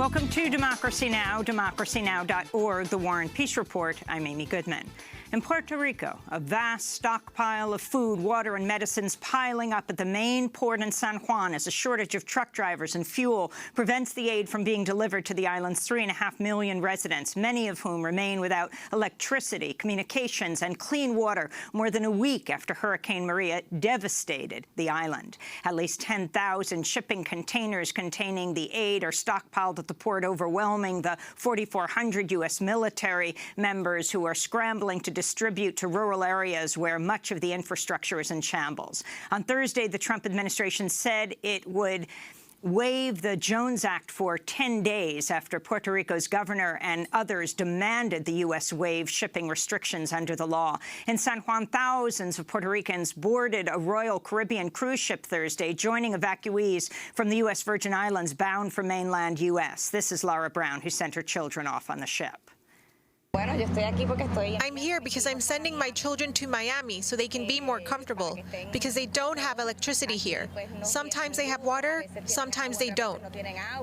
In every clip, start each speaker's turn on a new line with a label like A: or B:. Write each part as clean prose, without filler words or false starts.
A: Welcome to Democracy Now!, democracynow.org, The War and Peace Report. I'm Amy Goodman. In Puerto Rico, a vast stockpile of food, water and medicines piling up at the main port in San Juan as a shortage of truck drivers and fuel prevents the aid from being delivered to the island's 3.5 million residents, many of whom remain without electricity, communications and clean water more than a week after Hurricane Maria devastated the island. At least 10,000 shipping containers containing the aid are stockpiled at the port, overwhelming the 4,400 U.S. military members who are scrambling to distribute to rural areas where much of the infrastructure is in shambles. On Thursday, the Trump administration said it would waive the Jones Act for 10 days after Puerto Rico's governor and others demanded the U.S. waive shipping restrictions under the law. In San Juan, thousands of Puerto Ricans boarded a Royal Caribbean cruise ship Thursday, joining evacuees from the U.S. Virgin Islands bound for mainland U.S. This is Laura Brown, who sent her children off on the ship.
B: I'm here because I'm sending my children to Miami so they can be more comfortable, because they don't have electricity here. Sometimes they have water, sometimes they don't.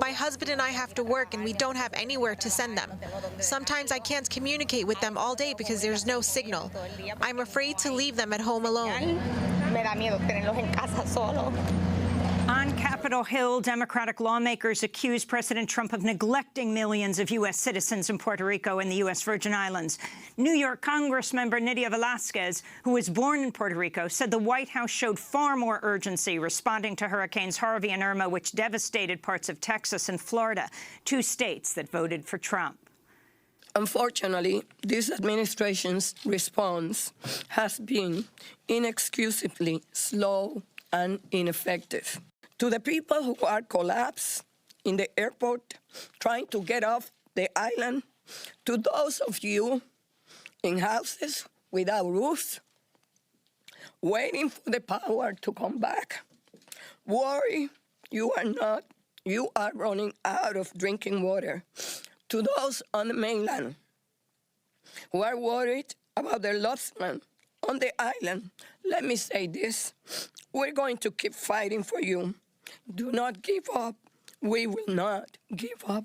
B: My husband and I have to work and we don't have anywhere to send them. Sometimes I can't communicate with them all day because there's no signal. I'm afraid to leave them at home alone.
A: On Capitol Hill, Democratic lawmakers accuse President Trump of neglecting millions of U.S. citizens in Puerto Rico and the U.S. Virgin Islands. New York Congressmember Nydia Velázquez, who was born in Puerto Rico, said the White House showed far more urgency responding to Hurricanes Harvey and Irma, which devastated parts of Texas and Florida, two states that voted for Trump.
C: Unfortunately, this administration's response has been inexcusably slow and ineffective. To the people who are collapsed in the airport, trying to get off the island, to those of you in houses without roofs, waiting for the power to come back, worry you are not, you are running out of drinking water. To those on the mainland who are worried about their loved ones on the island, let me say this: we're going to keep fighting for you. Do not give up. We will not give up.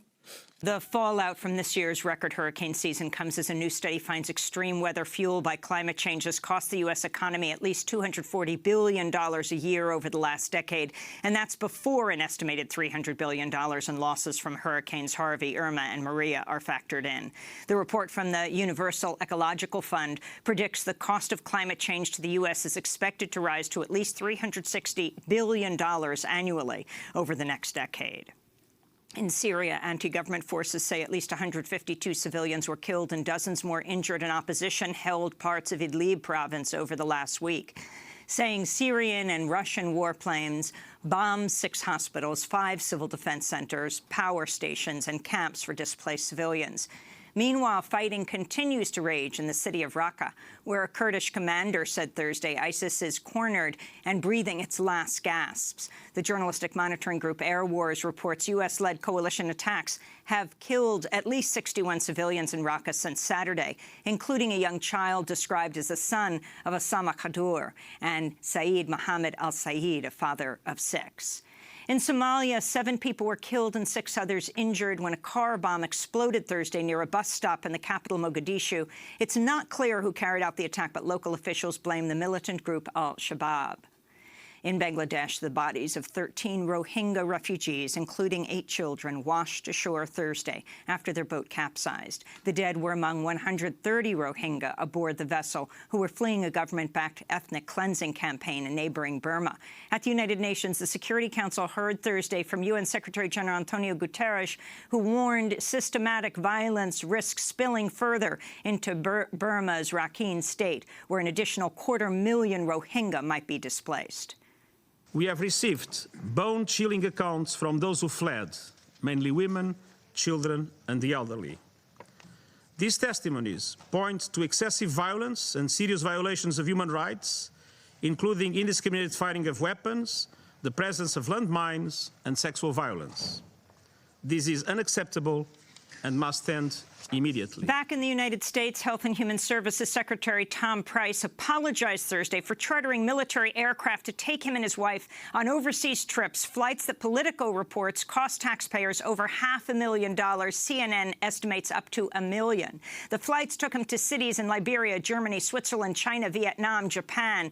A: The fallout from this year's record hurricane season comes as a new study finds extreme weather fueled by climate change has cost the U.S. economy at least $240 billion a year over the last decade, and that's before an estimated $300 billion in losses from Hurricanes Harvey, Irma and Maria are factored in. The report from the Universal Ecological Fund predicts the cost of climate change to the U.S. is expected to rise to at least $360 billion annually over the next decade. In Syria, anti-government forces say at least 152 civilians were killed and dozens more injured in opposition held parts of Idlib province over the last week, saying Syrian and Russian warplanes bombed 6 hospitals, 5 civil defense centers, power stations and camps for displaced civilians. Meanwhile, fighting continues to rage in the city of Raqqa, where a Kurdish commander said Thursday ISIS is cornered and breathing its last gasps. The journalistic monitoring group Air Wars reports U.S.-led coalition attacks have killed at least 61 civilians in Raqqa since Saturday, including a young child described as the son of Osama Khadur and Saeed Mohammed al-Saeed, a father of 6. In Somalia, 7 people were killed and 6 others injured when a car bomb exploded Thursday near a bus stop in the capital, Mogadishu. It's not clear who carried out the attack, but local officials blame the militant group al-Shabaab. In Bangladesh, the bodies of 13 Rohingya refugees, including 8 children, washed ashore Thursday after their boat capsized. The dead were among 130 Rohingya aboard the vessel who were fleeing a government-backed ethnic cleansing campaign in neighboring Burma. At the United Nations, the Security Council heard Thursday from UN Secretary-General Antonio Guterres, who warned systematic violence risks spilling further into Burma's Rakhine state, where an additional 250,000 Rohingya might be displaced.
D: We have received bone-chilling accounts from those who fled, mainly women, children and the elderly. These testimonies point to excessive violence and serious violations of human rights, including indiscriminate firing of weapons, the presence of landmines and sexual violence. This is unacceptable and must end immediately.
A: Back in the United States, Health and Human Services Secretary Tom Price apologized Thursday for chartering military aircraft to take him and his wife on overseas trips, flights that Politico reports cost taxpayers over $500,000. CNN estimates up to $1 million. The flights took him to cities in Liberia, Germany, Switzerland, China, Vietnam, Japan.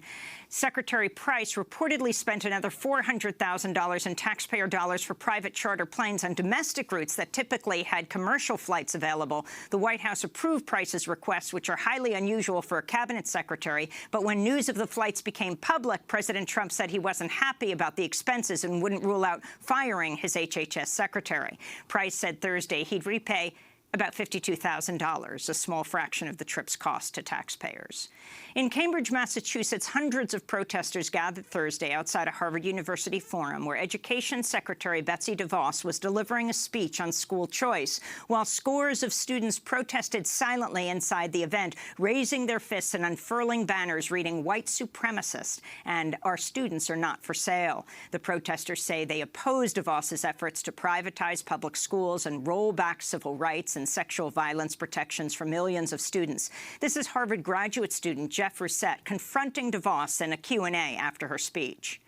A: Secretary Price reportedly spent another $400,000 in taxpayer dollars for private charter planes on domestic routes that typically had commercial flights available. The White House approved Price's requests, which are highly unusual for a cabinet secretary. But when news of the flights became public, President Trump said he wasn't happy about the expenses and wouldn't rule out firing his HHS secretary. Price said Thursday he'd repay about $52,000, a small fraction of the trip's cost to taxpayers. In Cambridge, Massachusetts, hundreds of protesters gathered Thursday outside a Harvard University forum where Education Secretary Betsy DeVos was delivering a speech on school choice, while scores of students protested silently inside the event, raising their fists and unfurling banners reading "White Supremacist" and "Our students are not for sale." The protesters say they oppose DeVos's efforts to privatize public schools and roll back civil rights and sexual violence protections for millions of students. This is Harvard graduate student Jeff Rousset confronting DeVos in a Q&A after her speech.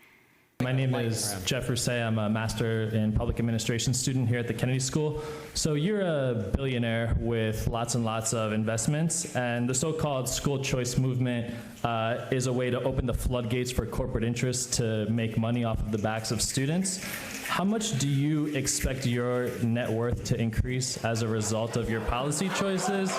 E: My name is Jeff Rousset. I'm a Master in Public Administration student here at the Kennedy School. So you're a billionaire with lots and lots of investments, and the so-called school choice movement is a way to open the floodgates for corporate interests to make money off of the backs of students. How much do you expect your net worth to increase as a result of your policy choices?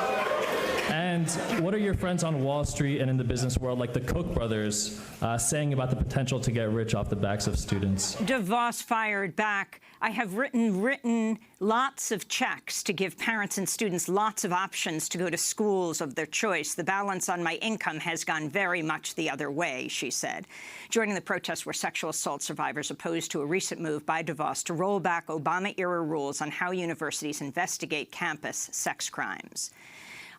E: And what are your friends on Wall Street and in the business world, like the Koch brothers, saying about the potential to get rich off the backs of students?
A: DeVos fired back. I have written lots of checks to give parents and students lots of options to go to schools of their choice. The balance on my income has gone very much the other way, she said. Joining the protests were sexual assault survivors opposed to a recent move by DeVos to roll back Obama-era rules on how universities investigate campus sex crimes.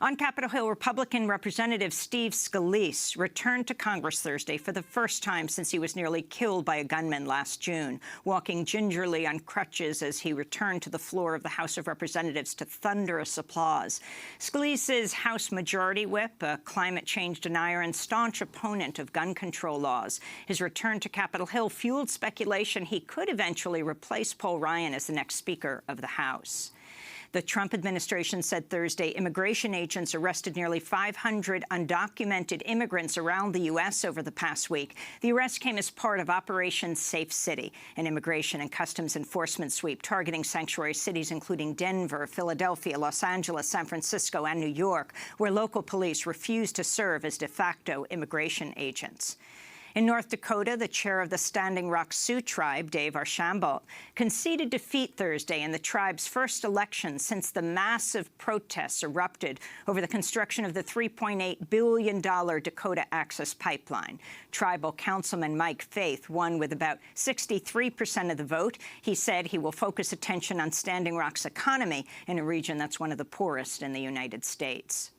A: On Capitol Hill, Republican Representative Steve Scalise returned to Congress Thursday for the first time since he was nearly killed by a gunman last June, walking gingerly on crutches as he returned to the floor of the House of Representatives to thunderous applause. Scalise is House Majority Whip, a climate change denier and staunch opponent of gun control laws. His return to Capitol Hill fueled speculation he could eventually replace Paul Ryan as the next Speaker of the House. The Trump administration said Thursday immigration agents arrested nearly 500 undocumented immigrants around the U.S. over the past week. The arrest came as part of Operation Safe City, an immigration and customs enforcement sweep targeting sanctuary cities including Denver, Philadelphia, Los Angeles, San Francisco, and New York, where local police refused to serve as de facto immigration agents. In North Dakota, the chair of the standing Rock Sioux Tribe, Dave Archambault, conceded defeat Thursday in the tribe's first election since the massive protests erupted over the construction of the $3.8 billion Dakota Access Pipeline. Tribal Councilman Mike Faith won with about 63% of the vote. He said he will focus attention on Standing Rock's economy in a region that's one of the poorest in the United States.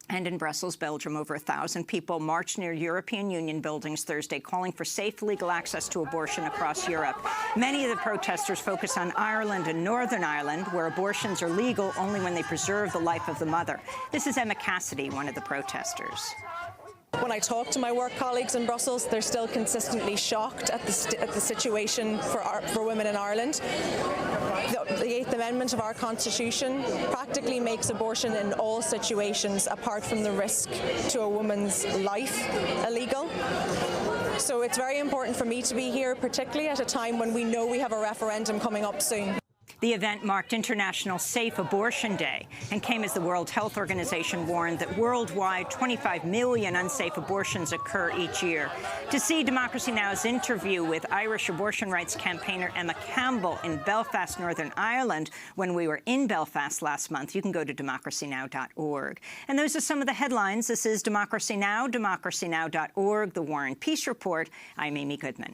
A: And in Brussels, Belgium, over 1,000 people marched near European Union buildings Thursday, calling for safe legal access to abortion across Europe. Many of the protesters focus on Ireland and Northern Ireland, where abortions are legal only when they preserve the life of the mother. This is Emma Cassidy, one of the protesters.
F: When I talk to my work colleagues in Brussels, they're still consistently shocked at the situation for women in Ireland. The Eighth Amendment of our Constitution practically makes abortion in all situations, apart from the risk to a woman's life, illegal. So it's very important for me to be here, particularly at a time when we know we have a referendum coming up soon.
A: The event marked International Safe Abortion Day and came as the World Health Organization warned that worldwide 25 million unsafe abortions occur each year. To see Democracy Now!'s interview with Irish abortion rights campaigner Emma Campbell in Belfast, Northern Ireland, when we were in Belfast last month, you can go to democracynow.org. And those are some of the headlines. This is Democracy Now!, democracynow.org, The War and Peace Report. I'm Amy Goodman.